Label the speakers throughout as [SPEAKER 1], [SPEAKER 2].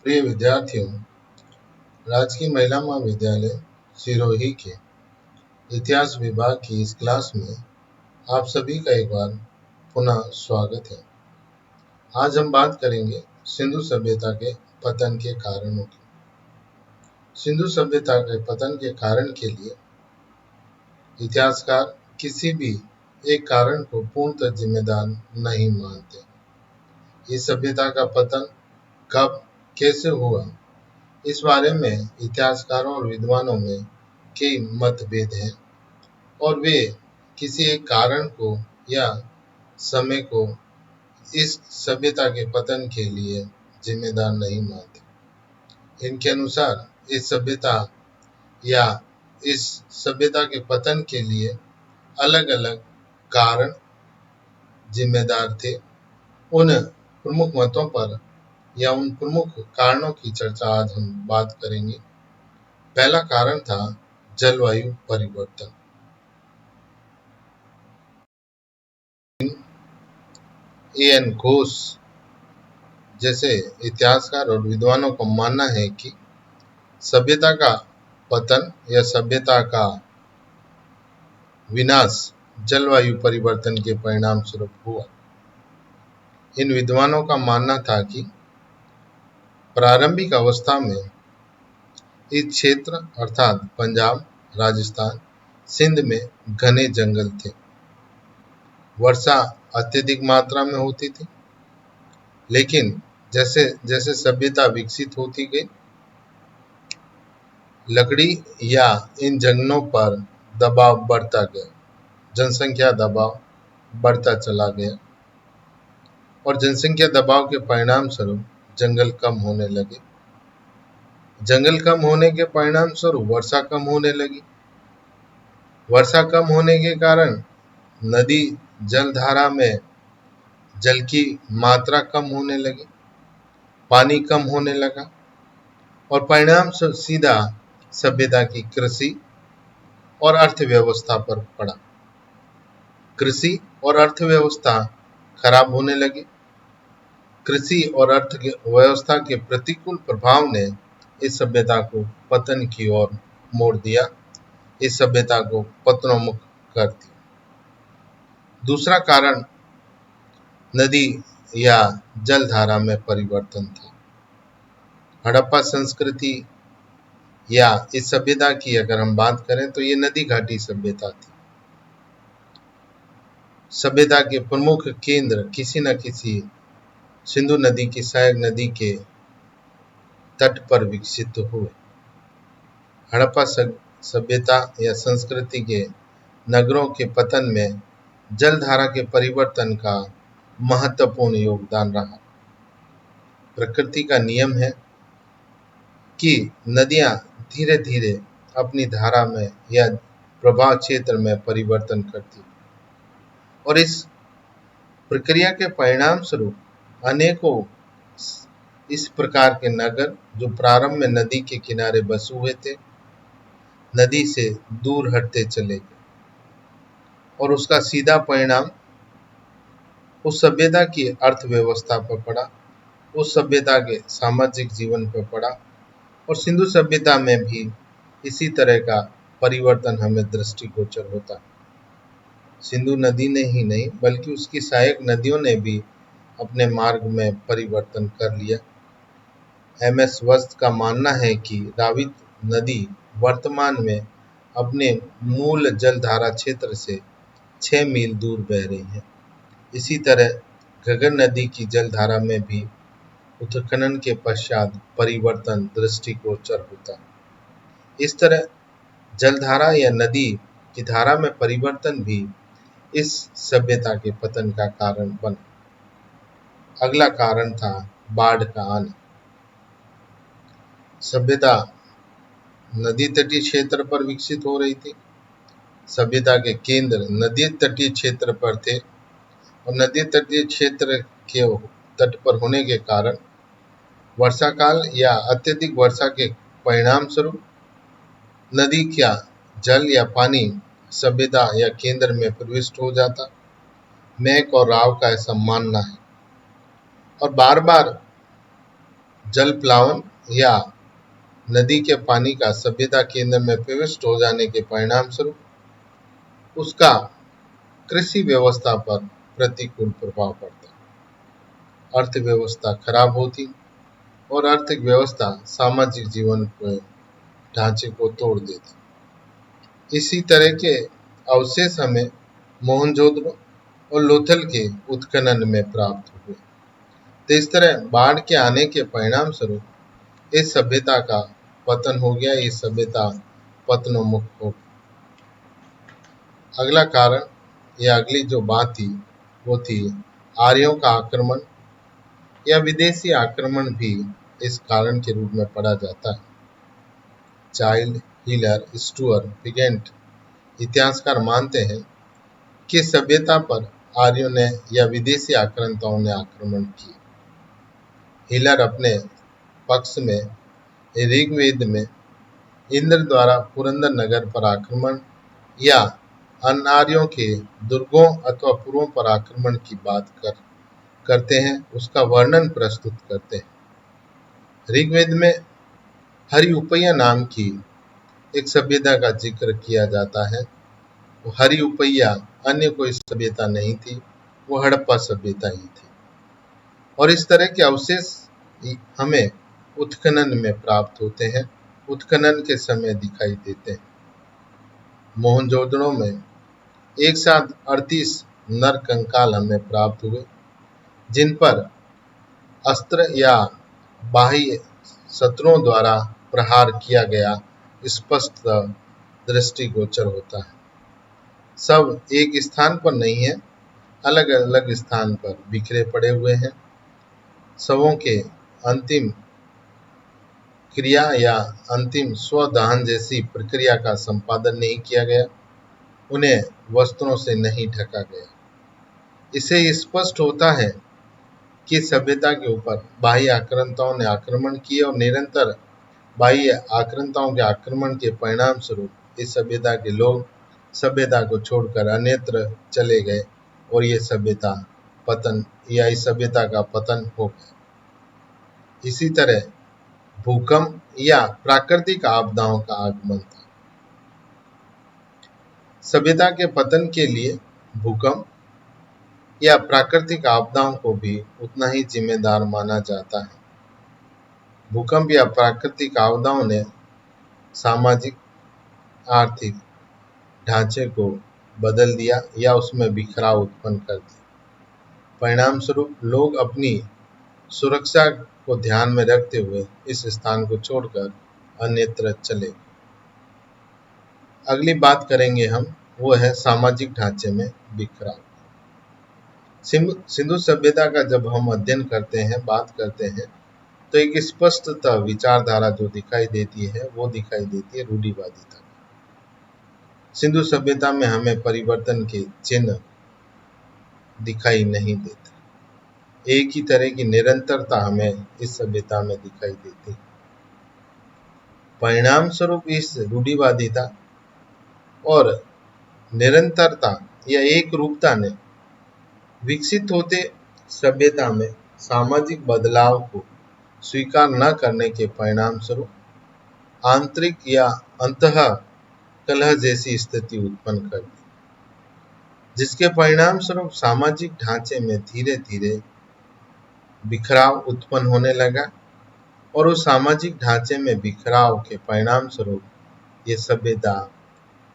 [SPEAKER 1] प्रिय विद्यार्थियों, राजकीय महिला महाविद्यालय सिरोही के इतिहास विभाग की इस क्लास में आप सभी का एक बार पुनः स्वागत है। आज हम बात करेंगे सिंधु सभ्यता के पतन के कारणों की। सिंधु सभ्यता के पतन के कारण के लिए इतिहासकार किसी भी एक कारण को पूर्णतः जिम्मेदार नहीं मानते। इस सभ्यता का पतन कब, कैसे हुआ, इस बारे में इतिहासकारों और विद्वानों में कई मतभेद हैं और वे किसी एक कारण को या समय को इस सभ्यता के पतन के लिए जिम्मेदार नहीं मानते। इनके अनुसार इस सभ्यता के पतन के लिए अलग अलग कारण जिम्मेदार थे। उन प्रमुख मतों पर या उन प्रमुख कारणों की चर्चा आज हम बात करेंगे। पहला कारण था जलवायु परिवर्तन। एन घोष जैसे इतिहासकार और विद्वानों का मानना है कि सभ्यता का पतन या सभ्यता का विनाश जलवायु परिवर्तन के परिणाम स्वरूप हुआ। इन विद्वानों का मानना था कि प्रारंभिक अवस्था में इस क्षेत्र अर्थात पंजाब, राजस्थान, सिंध में घने जंगल थे। वर्षा अत्यधिक मात्रा में होती थी, लेकिन जैसे जैसे सभ्यता विकसित होती गई, लकड़ी या इन जंगलों पर दबाव बढ़ता गया, जनसंख्या दबाव बढ़ता चला गया और जनसंख्या दबाव के परिणाम स्वरूप जंगल कम होने लगे। जंगल कम होने के परिणाम स्वरूप वर्षा कम होने लगी। वर्षा कम होने के कारण नदी जलधारा में जल की मात्रा कम होने लगी, पानी कम होने लगा और परिणाम सीधा सभ्यता की कृषि और अर्थव्यवस्था पर पड़ा। कृषि और अर्थव्यवस्था खराब होने लगी। कृषि और अर्थव्यवस्था के प्रतिकूल प्रभाव ने इस सभ्यता को पतन की ओर मोड़ दिया, इस सभ्यता को पतनोन्मुख कर दिया। दूसरा कारण नदी या जलधारा में परिवर्तन था। हड़प्पा संस्कृति या इस सभ्यता की अगर हम बात करें तो ये नदी घाटी सभ्यता थी। सभ्यता के प्रमुख केंद्र किसी न किसी सिंधु नदी की सहायक नदी के तट पर विकसित हुए। हड़प्पा सभ्यता या संस्कृति के नगरों के पतन में जलधारा के परिवर्तन का महत्वपूर्ण योगदान रहा। प्रकृति का नियम है कि नदियां धीरे धीरे अपनी धारा में या प्रवाह क्षेत्र में परिवर्तन करती और इस प्रक्रिया के परिणाम स्वरूप अनेकों इस प्रकार के नगर जो प्रारंभ में नदी के किनारे बसे हुए थे, नदी से दूर हटते चले गए और उसका सीधा परिणाम उस सभ्यता की अर्थव्यवस्था पर पड़ा, उस सभ्यता के सामाजिक जीवन पर पड़ा और सिंधु सभ्यता में भी इसी तरह का परिवर्तन हमें दृष्टिगोचर होता है। सिंधु नदी ने ही नहीं बल्कि उसकी सहायक नदियों ने भी अपने मार्ग में परिवर्तन कर लिया। एम.एस. वस्त का मानना है कि रावी नदी वर्तमान में अपने मूल जलधारा क्षेत्र से 6 मील दूर बह रही है। इसी तरह घग्गर नदी की जलधारा में भी उत्खनन के पश्चात परिवर्तन दृष्टिगोचर होता है। इस तरह जलधारा या नदी की धारा में परिवर्तन भी इस सभ्यता के पतन का कारण बना। अगला कारण था बाढ़ का आना। सभ्यता नदी तटीय क्षेत्र पर विकसित हो रही थी। सभ्यता के केंद्र नदी तटीय क्षेत्र पर थे और नदी तटीय क्षेत्र के तट पर होने के कारण वर्षा काल या अत्यधिक वर्षा के परिणाम स्वरूप नदी का जल या पानी सभ्यता या केंद्र में प्रविष्ट हो जाता। मैक और राव का ऐसा मानना है और बार बार जल प्लावन या नदी के पानी का सभ्यता केंद्र में प्रविष्ट हो जाने के परिणाम स्वरूप उसका कृषि व्यवस्था पर प्रतिकूल प्रभाव पड़ता, अर्थव्यवस्था खराब होती और आर्थिक व्यवस्था सामाजिक जीवन के ढांचे को तोड़ देती। इसी तरह के अवशेष हमें मोहनजोदड़ो और लोथल के उत्खनन में प्राप्त हुए। तो इस तरह बाढ़ के आने के परिणाम स्वरूप इस सभ्यता का पतन हो गया, ये सभ्यता पतनोन्मुख हो गई। अगला कारण या अगली जो बात थी वो थी आर्यों का आक्रमण या विदेशी आक्रमण भी इस कारण के रूप में पढ़ा जाता है। चाइल्ड, हीलर, स्टुअर्ट, पिगेंट इतिहासकार मानते हैं कि सभ्यता पर आर्यों ने या विदेशी आक्रांताओं ने आक्रमण किया। हीलर अपने पक्ष में ऋग्वेद में इंद्र द्वारा पुरंदर नगर पर आक्रमण या अन्य आर्यों के दुर्गों अथवा पुरों पर आक्रमण की बात करते हैं, उसका वर्णन प्रस्तुत करते हैं। ऋग्वेद में हरिउपैया नाम की एक सभ्यता का जिक्र किया जाता है। वो हरिउपैया अन्य कोई सभ्यता नहीं थी, वो हड़प्पा सभ्यता ही थी। और इस तरह के अवशेष हमें उत्खनन में प्राप्त होते हैं, उत्खनन के समय दिखाई देते हैं। मोहनजोदड़ो में एक साथ 38 नर कंकाल हमें प्राप्त हुए, जिन पर अस्त्र या बाह्य शत्रुओं द्वारा प्रहार किया गया स्पष्ट दृष्टिगोचर होता है। सब एक स्थान पर नहीं है, अलग अलग स्थान पर बिखरे पड़े हुए हैं। शवों के अंतिम क्रिया या अंतिम स्वदहन जैसी प्रक्रिया का संपादन नहीं किया गया, उन्हें वस्त्रों से नहीं ढका गया। इससे स्पष्ट होता है कि सभ्यता के ऊपर बाह्य आक्रांताओं ने आक्रमण किए और निरंतर बाह्य आक्रांताओं के आक्रमण के परिणाम स्वरूप इस सभ्यता के लोग सभ्यता को छोड़कर अन्यत्र चले गए और ये सभ्यता पतन या इस सभ्यता का पतन हो गया। इसी तरह भूकंप या प्राकृतिक आपदाओं का आगमन था। सभ्यता के पतन के लिए भूकंप या प्राकृतिक आपदाओं को भी उतना ही जिम्मेदार माना जाता है। भूकंप या प्राकृतिक आपदाओं ने सामाजिक आर्थिक ढांचे को बदल दिया या उसमें बिखराव उत्पन्न कर दिया। परिणाम स्वरूप लोग अपनी सुरक्षा को ध्यान में रखते हुए इस स्थान को छोड़कर अन्यत्र चले। अगली बात करेंगे हम, वो है सामाजिक ढांचे में बिखराव। सिंधु सभ्यता का जब हम अध्ययन करते हैं, बात करते हैं, तो एक स्पष्टतः विचारधारा जो दिखाई देती है वो दिखाई देती है रूढ़िवादिता। सिंधु सभ्यता में हमें परिवर्तन के चिन्ह दिखाई नहीं देते, एक ही तरह की निरंतरता हमें इस सभ्यता में दिखाई देती। परिणाम स्वरूप इस रूढ़िवादिता और निरंतरता या एक रूपता ने विकसित होते सभ्यता में सामाजिक बदलाव को स्वीकार न करने के परिणाम स्वरूप आंतरिक या अंतः कलह जैसी स्थिति उत्पन्न कर दी, जिसके परिणाम स्वरूप सामाजिक ढांचे में धीरे धीरे बिखराव उत्पन्न होने लगा और उस सामाजिक ढांचे में बिखराव के परिणाम स्वरूप ये सभ्यता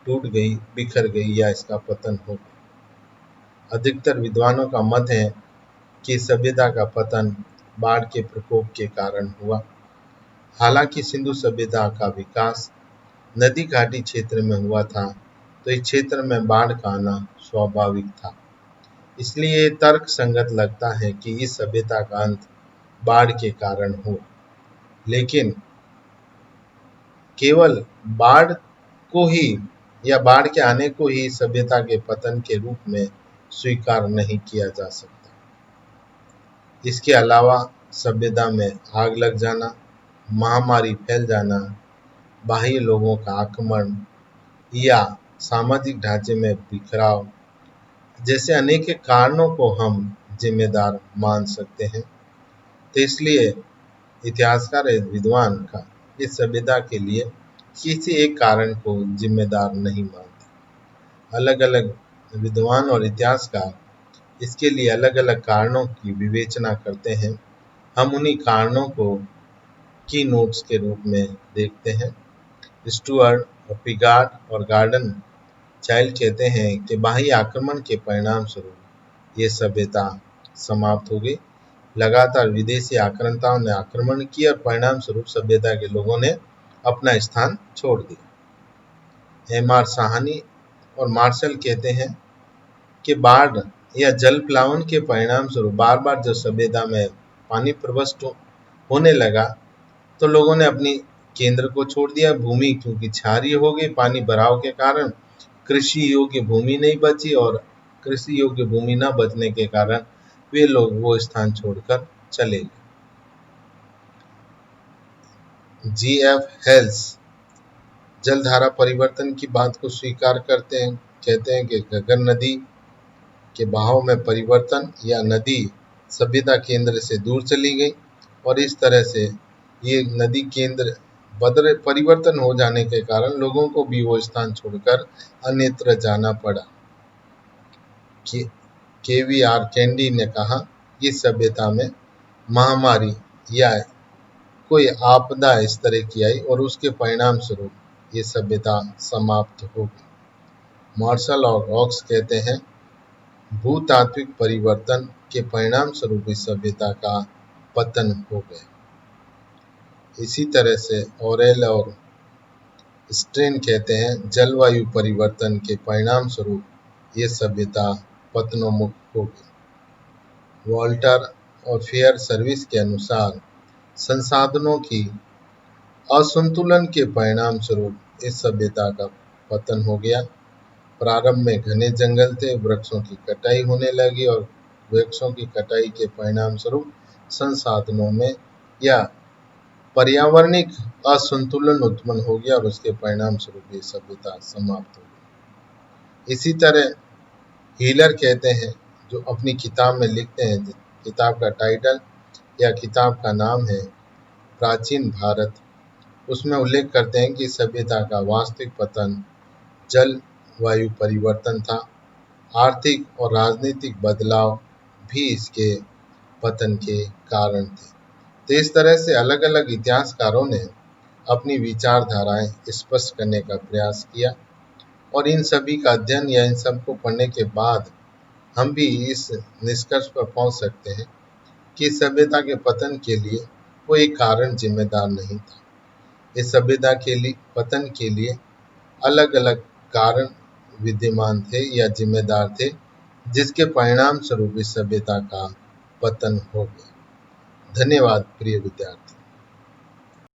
[SPEAKER 1] टूट गई, बिखर गई या इसका पतन हो गया। अधिकतर विद्वानों का मत है कि सभ्यता का पतन बाढ़ के प्रकोप के कारण हुआ। हालांकि सिंधु सभ्यता का विकास नदी घाटी क्षेत्र में हुआ था, तो इस क्षेत्र में बाढ़ का आना स्वाभाविक था। इसलिए ये तर्क संगत लगता है कि इस सभ्यता का अंत बाढ़ के कारण हुआ, लेकिन केवल बाढ़ को ही या बाढ़ के आने को ही सभ्यता के पतन के रूप में स्वीकार नहीं किया जा सकता। इसके अलावा सभ्यता में आग लग जाना, महामारी फैल जाना, बाह्य लोगों का आक्रमण या सामाजिक ढांचे में बिखराव जैसे अनेक कारणों को हम जिम्मेदार मान सकते हैं। तो इसलिए इतिहासकार या विद्वान का इस सभ्यता के लिए किसी एक कारण को जिम्मेदार नहीं मानते। अलग अलग विद्वान और इतिहासकार इसके लिए अलग अलग कारणों की विवेचना करते हैं। हम उन्हीं कारणों को की नोट्स के रूप में देखते हैं। स्टुअर्ट और पिगार्ड और गार्डन चाइल्ड कहते हैं कि बाह्य आक्रमण के परिणाम स्वरूप ये सभ्यता समाप्त हो गई। लगातार विदेशी आक्रांताओं ने आक्रमण किया और परिणाम स्वरूप सभ्यता के लोगों ने अपना स्थान छोड़ दिया। एम.आर. साहनी और मार्शल कहते हैं कि बाढ़ या जल प्लावन के परिणाम स्वरूप बार बार जब सभ्यता में पानी प्रविष्ट होने लगा तो लोगों ने अपनी केंद्र को छोड़ दिया। भूमि क्योंकि क्षारीय हो गई, पानी भराव के कारण कृषि योग्य भूमि नहीं बची और कृषि योग्य भूमि न बचने के कारण वे लोग वो स्थान छोड़कर चले गए। जी.एफ. हेल्स जलधारा परिवर्तन की बात को स्वीकार करते हैं। कहते हैं कि घग्गर नदी के बहाव में परिवर्तन या नदी सभ्यता केंद्र से दूर चली गई और इस तरह से ये नदी केंद्र परिवर्तन हो जाने के कारण लोगों को भी वो स्थान छोड़कर अन्यत्र जाना पड़ा। के.वी.आर. कैंडी ने कहा कि सभ्यता में महामारी या कोई आपदा इस तरह की आई और उसके परिणाम स्वरूप ये सभ्यता समाप्त हो गई। मार्शल और ऑक्स कहते हैं भूतात्विक परिवर्तन के परिणाम स्वरूप इस सभ्यता का पतन हो गया। इसी तरह से ऑरेल और स्ट्रेन कहते हैं जलवायु परिवर्तन के परिणाम स्वरूप ये सभ्यता पतनोन्मुख हो गई। वॉल्टर और फेयर सर्विस के अनुसार संसाधनों की असंतुलन के परिणाम स्वरूप इस सभ्यता का पतन हो गया। प्रारंभ में घने जंगल थे, वृक्षों की कटाई होने लगी और वृक्षों की कटाई के परिणाम स्वरूप संसाधनों में या पर्यावरणिक असंतुलन उत्पन्न हो गया और उसके परिणाम स्वरूप ये सभ्यता समाप्त हो गई। इसी तरह हीलर कहते हैं, जो अपनी किताब में लिखते हैं, किताब का टाइटल या किताब का नाम है प्राचीन भारत, उसमें उल्लेख करते हैं कि सभ्यता का वास्तविक पतन जलवायु परिवर्तन था। आर्थिक और राजनीतिक बदलाव भी इसके पतन के कारण थे। तो इस तरह से अलग अलग इतिहासकारों ने अपनी विचारधाराएं स्पष्ट करने का प्रयास किया और इन सभी का अध्ययन या इन सब को पढ़ने के बाद हम भी इस निष्कर्ष पर पहुंच सकते हैं कि सभ्यता के पतन के लिए कोई कारण जिम्मेदार नहीं था। इस सभ्यता के लिए पतन के लिए अलग अलग कारण विद्यमान थे या जिम्मेदार थे, जिसके परिणाम स्वरूप इस सभ्यता का पतन हो गया। धन्यवाद प्रिय विद्यार्थी।